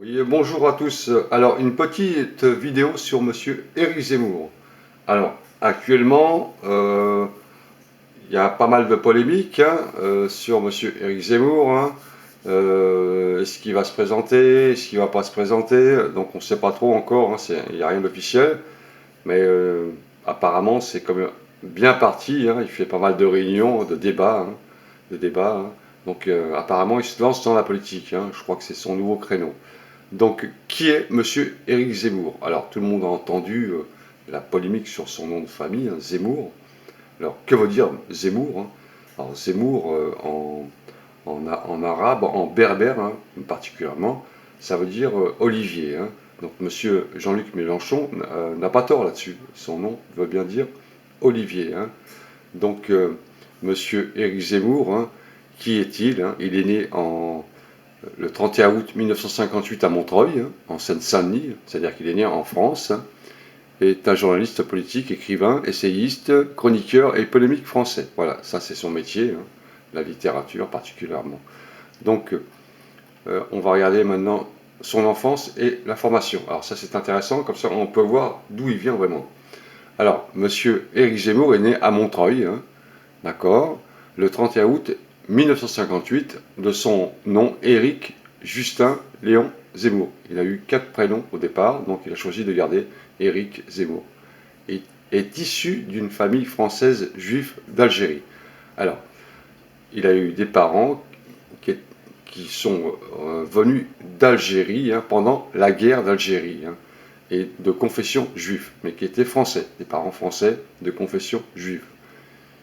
Oui, bonjour à tous. Alors, une petite vidéo sur Monsieur Éric Zemmour. Alors, actuellement, il y a pas mal de polémiques sur Monsieur Éric Zemmour. Est-ce qu'il va se présenter? Est-ce qu'il va pas se présenter? Donc, on ne sait pas trop encore. Il n'y a rien d'officiel. Mais apparemment, c'est quand même bien parti. Il fait pas mal de réunions, de débats. Donc, apparemment, il se lance dans la politique. Je crois que c'est son nouveau créneau. Donc, qui est Monsieur Éric Zemmour? Alors, tout le monde a entendu la polémique sur son nom de famille, Zemmour. Alors, que veut dire Zemmour? Alors, Zemmour, en arabe, en berbère particulièrement, ça veut dire Olivier. Donc, Monsieur Jean-Luc Mélenchon n'a pas tort là-dessus. Son nom veut bien dire Olivier. Donc, Monsieur Éric Zemmour, qui est-il? Il est né le 31 août 1958 à Montreuil, en Seine-Saint-Denis, c'est-à-dire qu'il est né en France, est un journaliste politique, écrivain, essayiste, chroniqueur et polémique français. Voilà, ça c'est son métier, la littérature particulièrement. Donc, on va regarder maintenant son enfance et la formation. Alors ça c'est intéressant, comme ça on peut voir d'où il vient vraiment. Alors, Monsieur Éric Zemmour est né à Montreuil, d'accord, le 31 août 1958, de son nom Éric Justin Léon Zemmour. Il a eu 4 prénoms au départ, donc il a choisi de garder Éric Zemmour. Il est issu d'une famille française juive d'Algérie. Alors, il a eu des parents qui sont venus d'Algérie pendant la guerre d'Algérie, et de confession juive, mais qui étaient français, des parents français de confession juive.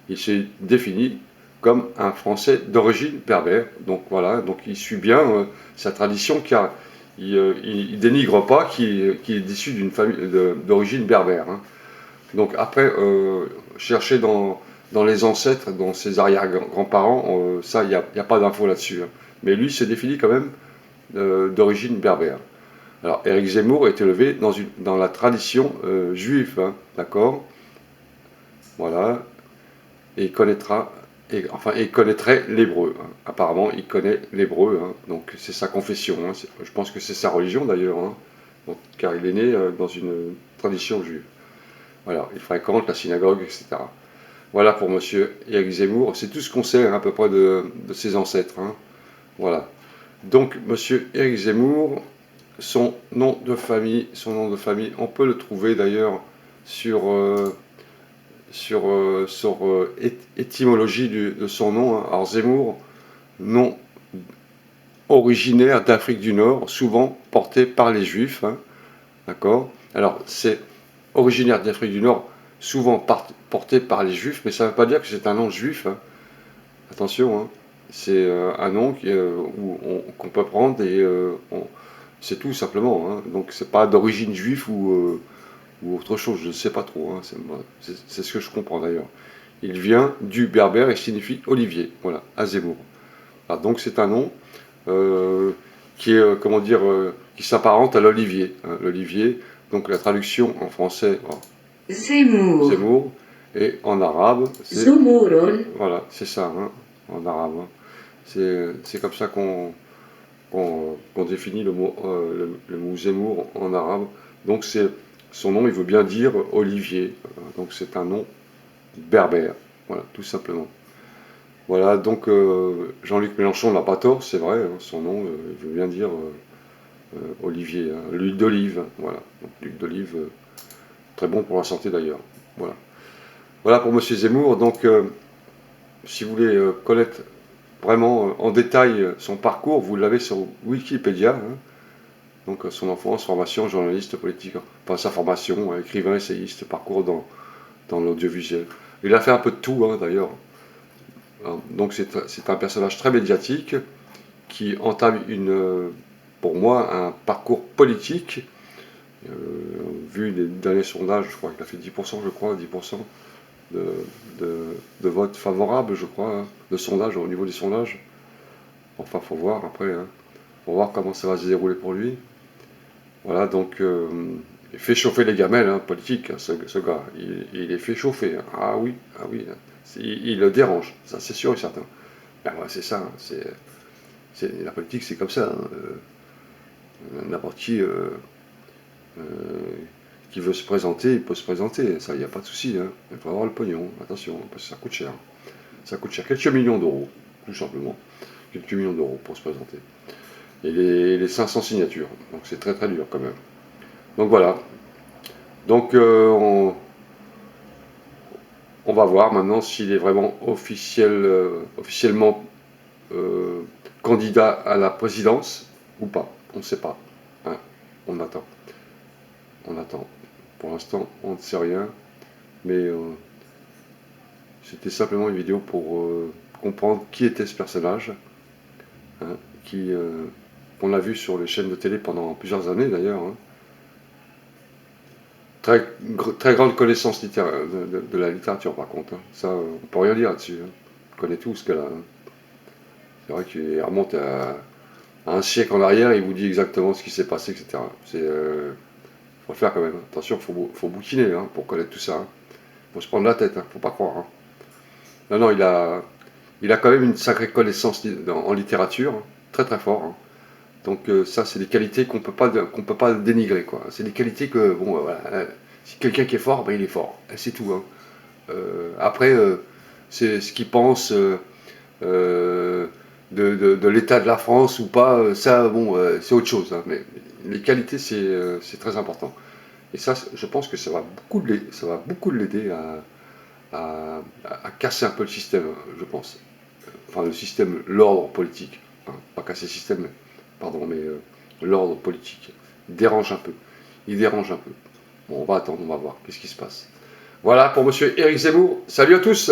Il s'est défini comme un Français d'origine berbère. Donc voilà, donc il suit bien sa tradition, car il dénigre pas qu'il est issu d'une famille d'origine berbère. Donc après, chercher dans les ancêtres, dans ses arrière-grands-parents, ça, il n'y a pas d'infos là-dessus. Mais lui s'est défini quand même d'origine berbère. Alors, Éric Zemmour est élevé dans la tradition juive, d'accord. Voilà, et il connaîtrait l'hébreu. Apparemment, il connaît l'hébreu, donc c'est sa confession. Je pense que c'est sa religion d'ailleurs, car il est né dans une tradition juive. Voilà, il fréquente la synagogue, etc. Voilà pour Monsieur Éric Zemmour. C'est tout ce qu'on sait à peu près de ses ancêtres. Voilà. Donc, Monsieur Éric Zemmour, son nom de famille, on peut le trouver d'ailleurs sur étymologie de son nom. Alors Zemmour, nom originaire d'Afrique du Nord, souvent porté par les Juifs. D'accord. Alors c'est originaire d'Afrique du Nord, souvent porté par les Juifs, mais ça ne veut pas dire que c'est un nom juif. Attention, c'est un nom qu'on peut prendre et c'est tout simplement. Donc c'est pas d'origine juive ou autre chose, je ne sais pas trop. C'est ce que je comprends d'ailleurs. Il vient du berbère et signifie olivier. Voilà, à Zemmour. Alors, donc c'est un nom qui est, comment dire, qui s'apparente à l'olivier. L'olivier, donc la traduction en français, Zemmour. Zemmour, et en arabe, c'est Zumuron. voilà, c'est ça, en arabe. C'est comme ça qu'on définit le mot Zemmour en arabe. Donc son nom, il veut bien dire Olivier. Donc c'est un nom berbère. Voilà, tout simplement. Voilà, donc Jean-Luc Mélenchon n'a pas tort, c'est vrai, son nom, il veut bien dire Olivier, l'huile d'olive. Voilà, donc l'huile d'olive, très bon pour la santé d'ailleurs. Voilà. Voilà pour Monsieur Zemmour. Donc, si vous voulez connaître vraiment en détail son parcours, vous l'avez sur Wikipédia. Donc son enfance, formation, journaliste, politique, enfin sa formation, écrivain, essayiste, parcours dans l'audiovisuel. Il a fait un peu de tout d'ailleurs. Donc c'est un personnage très médiatique qui entame pour moi un parcours politique. Vu les derniers sondages, je crois qu'il a fait 10%, je crois, 10% de, de votes favorables, je crois, de sondages, au niveau des sondages. Enfin, faut voir après. Faut voir comment ça va se dérouler pour lui. Voilà, donc il fait chauffer les gamelles politiques, ce gars. Il les fait chauffer. Ah oui, ah oui. Il le dérange, ça c'est sûr et certain. Ben, ouais, c'est ça, la politique c'est comme ça. N'importe qui veut se présenter, il peut se présenter, ça, il n'y a pas de souci, hein. Il faut avoir le pognon, attention, parce que ça coûte cher. Ça coûte cher, quelques millions d'euros, tout simplement. Quelques millions d'euros pour se présenter. Et les 500 signatures, donc c'est très très dur quand même. Donc voilà. Donc on va voir maintenant s'il est vraiment officiellement candidat à la présidence ou pas. On ne sait pas. Hein. On attend. On attend. Pour l'instant, on ne sait rien. Mais c'était simplement une vidéo pour comprendre qui était ce personnage. Hein, qu'on a vu sur les chaînes de télé pendant plusieurs années d'ailleurs. Hein. Très grande connaissance de la littérature par contre. Hein. Ça, on peut rien dire là-dessus. Hein. On connaît tout ce qu'elle a. Hein. C'est vrai qu'il remonte à un siècle en arrière, il vous dit exactement ce qui s'est passé, etc. C'est faut le faire quand même. Attention, faut bouquiner hein, pour connaître tout ça. Hein. Faut se prendre la tête, hein, faut pas croire. Hein. Non, non, il a quand même une sacrée connaissance en littérature, hein, très très fort. Hein. Donc ça, c'est des qualités qu'on peut pas dénigrer, quoi. C'est des qualités que, bon, voilà, si quelqu'un qui est fort, ben, il est fort. C'est tout. Hein. Après, c'est ce qu'il pense de l'état de la France ou pas, ça, bon, c'est autre chose. Hein. Mais les qualités, c'est très important. Et ça, je pense que ça va beaucoup l'aider à casser un peu le système, je pense. Enfin, le système, l'ordre politique. Hein. Pas casser le système, pardon, mais l'ordre politique. Il dérange un peu. Il dérange un peu. Bon, on va attendre, on va voir. Qu'est-ce qui se passe? Voilà pour monsieur Éric Zemmour. Salut à tous!